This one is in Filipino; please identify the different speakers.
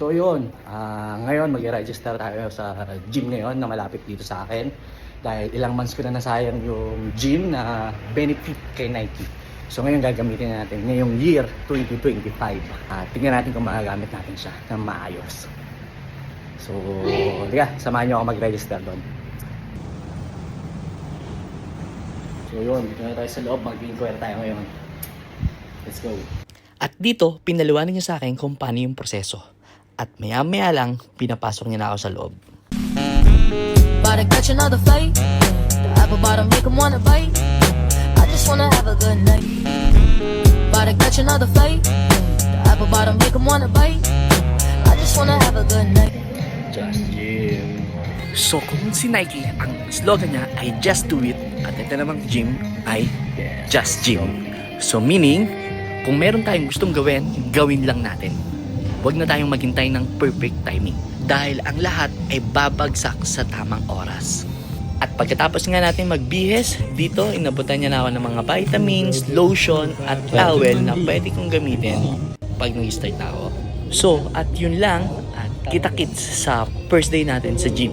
Speaker 1: So yun, ngayon mag-register tayo sa gym ngayon na malapit dito sa akin. Dahil ilang months ko na nasayang yung gym na benefit kay Nike. So ngayon gagamitin natin ngayong year 2025. Tingnan natin kung magagamit natin siya ng maayos. So, samahan nyo ako mag-register doon. So yun, dito na tayo sa loob, mag-inquire tayo ngayon. Let's go.
Speaker 2: At dito, pinaliwanag niya sa akin kung paano yung proseso. At maya-maya lang, pinapasok niya na ako sa loob.
Speaker 3: About to catch another fight. The apple bottom make 'em wanna bite. I just wanna have a good night. About to catch another fight. The apple bottom make 'em wanna bite. I just wanna have a good night.
Speaker 1: Just gym.
Speaker 2: So kung si Nike, ang slogan niya ay Just Do It. At ito namang gym ay Just Gym. So meaning, kung meron tayong gustong gawin, gawin lang natin. Huwag na tayong maghintay ng perfect timing. Dahil ang lahat ay babagsak sa tamang oras. At pagkatapos nga natin magbihis, dito inabutan niya na ako ng mga vitamins, lotion, at towel na pwede kong gamitin pag nag-start na ako. So, at yun lang, at kita-kits sa first day natin sa gym.